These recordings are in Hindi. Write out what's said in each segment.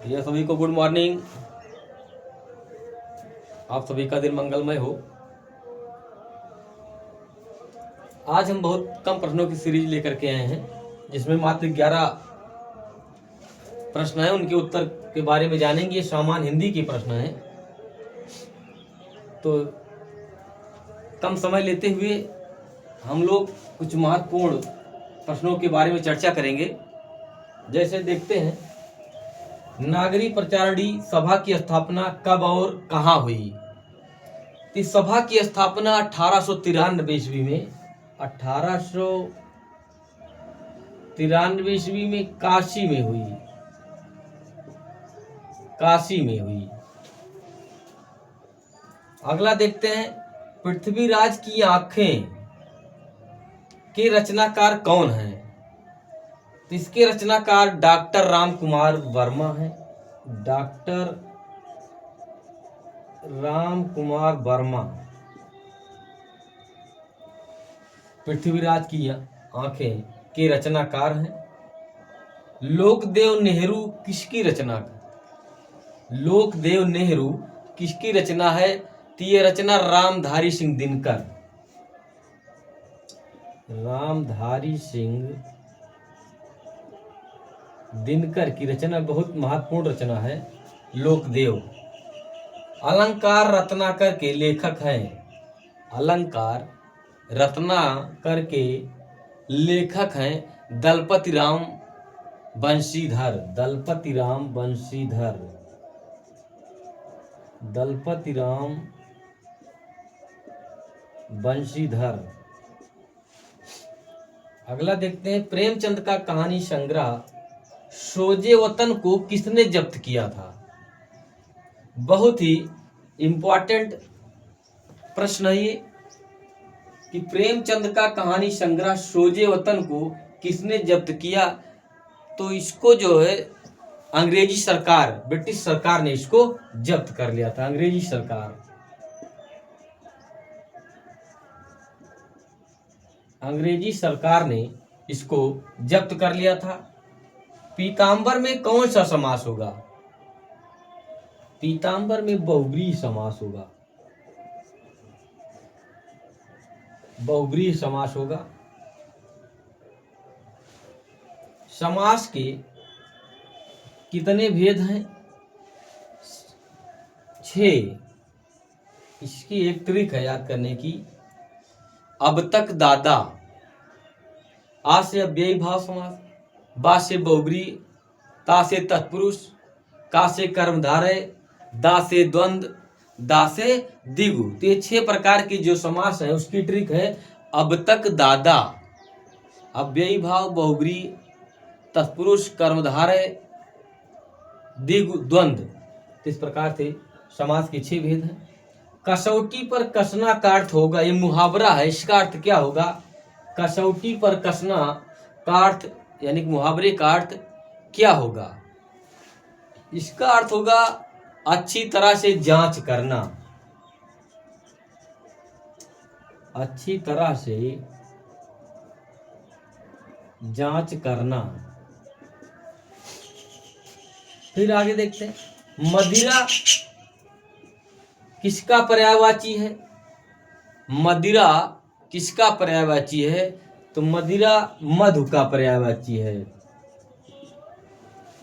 यह सभी को गुड मॉर्निंग। आप सभी का दिन मंगलमय हो। आज हम बहुत कम प्रश्नों की सीरीज लेकर के आए हैं, जिसमें मात्र 11 प्रश्न हैं। उनके उत्तर के बारे में जानेंगे। ये सामान्य हिंदी के प्रश्न हैं, तो कम समय लेते हुए हम लोग कुछ महत्वपूर्ण प्रश्नों के बारे में चर्चा करेंगे। जैसे देखते हैं, नागरिक प्रचारणी सभा की स्थापना कब और कहाँ हुई? इस सभा की स्थापना 1893 ईस्वी में 1893 ईस्वी में काशी में हुई। अगला देखते हैं, पृथ्वीराज की आंखें के रचनाकार कौन हैं? तो इसके रचनाकार डॉक्टर राम कुमार वर्मा हैं। डॉक्टर राम कुमार वर्मा पृथ्वीराज की आंखें के रचनाकार हैं। लोकदेव नेहरू किसकी रचना? लोकदेव नेहरू किसकी रचना है? तो ये रचना रामधारी सिंह दिनकर। रामधारी सिंह दिनकर की रचना बहुत महत्वपूर्ण रचना है, लोकदेव। अलंकार रत्नाकर के लेखक हैं। अलंकार रत्नाकर के लेखक हैं दलपति राम बंशीधर। दलपति राम बंशीधर। दलपति राम बंशीधर। अगला देखते हैं, प्रेमचंद का कहानी संग्रह सोजे वतन को किसने जब्त किया था? बहुत ही इंपॉर्टेंट प्रश्न है ये कि प्रेमचंद का कहानी संग्रह सोजे वतन को किसने जब्त किया? तो इसको जो है अंग्रेजी सरकार, ब्रिटिश सरकार ने इसको जब्त कर लिया था। अंग्रेजी सरकार, अंग्रेजी सरकार ने इसको जब्त कर लिया था। पीताम्बर में कौन सा समास होगा? पीताम्बर में बहुव्रीहि समास होगा। बहुव्रीहि समास होगा। समास के कितने भेद हैं? 6। इसकी एक ट्रिक है याद करने की। अब तक दादा, आ से अव्ययी भाव समास, बा से बहुव्रीहि, ता से तत्पुरुष, का से कर्मधारय, दा से द्वंद्व, दा से द्विगु। तो ये 6 प्रकार के जो समास है उसकी ट्रिक है अब तक दादा, अव्ययी भाव, बहुव्रीहि, तत्पुरुष, कर्मधारय, द्विगु, द्वंद्व। इस प्रकार से समास के 6 भेद हैं। कसौटी पर कसना का अर्थ होगा, ये मुहावरा है, इसका अर्थ क्या होगा? कसौटी पर कसना का अर्थ यानी मुहावरे का अर्थ क्या होगा? इसका अर्थ होगा अच्छी तरह से जांच करना। अच्छी तरह से जांच करना। फिर आगे देखते हैं, मदिरा किसका पर्यायवाची है? मदिरा किसका पर्यायवाची है? तो मदिरा मधु का पर्यायवाची है।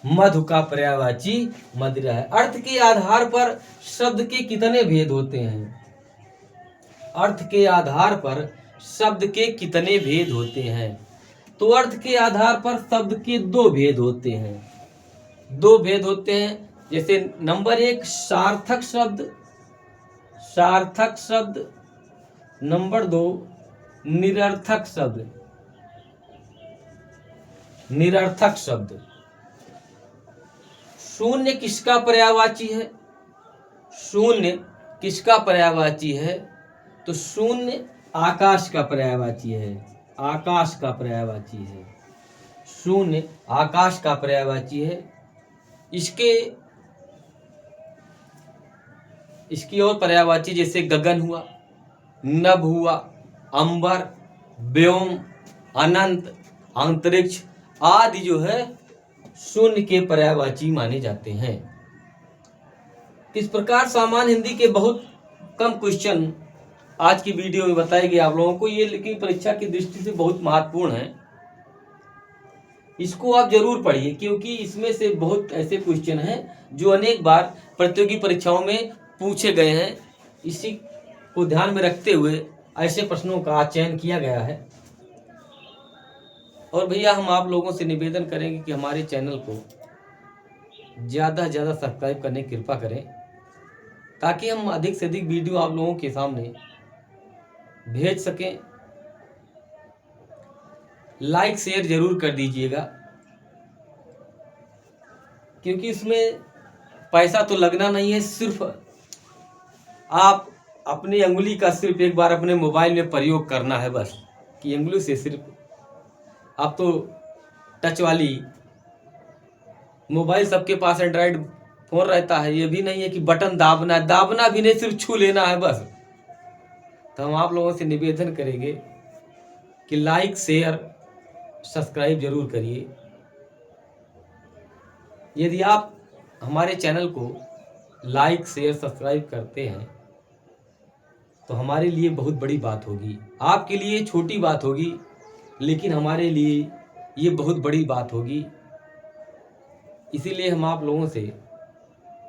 मधु का पर्यायवाची मदिरा है। अर्थ के आधार पर शब्द के कितने भेद होते हैं? अर्थ के आधार पर शब्द के कितने भेद होते हैं? तो अर्थ के आधार पर शब्द के 2 भेद होते हैं। 2 भेद होते हैं। जैसे नंबर 1 सार्थक शब्द, सार्थक शब्द। नंबर 2 निरर्थक शब्द, निरर्थक शब्द। शून्य किसका पर्यायवाची है? शून्य किसका पर्यायवाची है? तो शून्य आकाश का पर्यायवाची है। आकाश का पर्यायवाची है। शून्य आकाश का पर्यायवाची है। इसकी और पर्यायवाची जैसे गगन हुआ, नभ हुआ, अंबर, व्योम, अनंत, अंतरिक्ष आदि जो है शून्य के पर्यायवाची माने जाते हैं। इस प्रकार सामान्य हिंदी के बहुत कम क्वेश्चन आज की वीडियो में बताए गए आप लोगों को। ये लेकिन परीक्षा की दृष्टि से बहुत महत्वपूर्ण है, इसको आप जरूर पढ़िए, क्योंकि इसमें से बहुत ऐसे क्वेश्चन हैं जो अनेक बार प्रतियोगी परीक्षाओं में पूछे गए हैं। इसी को ध्यान में रखते हुए ऐसे प्रश्नों का चयन किया गया है। और भैया हम आप लोगों से निवेदन करेंगे कि हमारे चैनल को ज़्यादा से ज़्यादा सब्सक्राइब करने की कृपा करें, ताकि हम अधिक से अधिक वीडियो आप लोगों के सामने भेज सकें। लाइक शेयर जरूर कर दीजिएगा, क्योंकि इसमें पैसा तो लगना नहीं है, सिर्फ आप अपनी अंगुली का सिर्फ एक बार अपने मोबाइल में प्रयोग करना है बस, कि अंगुली से सिर्फ आप तो टच वाली मोबाइल सबके पास एंड्रॉइड फोन रहता है, ये भी नहीं है कि बटन दाबना भी नहीं, सिर्फ छू लेना है बस। तो हम आप लोगों से निवेदन करेंगे कि लाइक शेयर सब्सक्राइब जरूर करिए। यदि आप हमारे चैनल को लाइक शेयर सब्सक्राइब करते हैं तो हमारे लिए बहुत बड़ी बात होगी। आपके लिए छोटी बात होगी, लेकिन हमारे लिए ये बहुत बड़ी बात होगी। इसीलिए हम आप लोगों से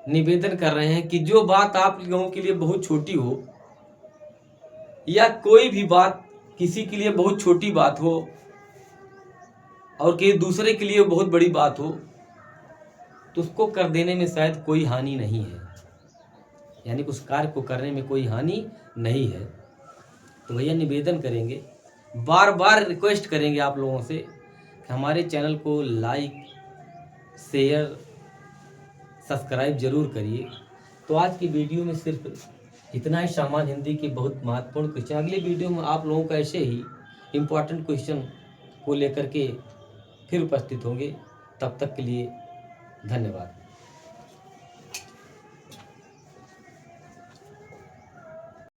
निवेदन कर रहे हैं कि जो बात आप लोगों के लिए बहुत छोटी हो, या कोई भी बात किसी के लिए बहुत छोटी बात हो और किसी दूसरे के लिए बहुत बड़ी बात हो, तो उसको कर देने में शायद कोई हानि नहीं है, यानी उस कार्य को करने में कोई हानि नहीं है। तो भैया निवेदन करेंगे, बार बार रिक्वेस्ट करेंगे आप लोगों से कि हमारे चैनल को लाइक शेयर सब्सक्राइब जरूर करिए। तो आज की वीडियो में सिर्फ इतना ही सामान्य हिंदी के बहुत महत्वपूर्ण क्वेश्चन। अगले वीडियो में आप लोगों का ऐसे ही इम्पोर्टेंट क्वेश्चन को लेकर के फिर उपस्थित होंगे। तब तक के लिए धन्यवाद।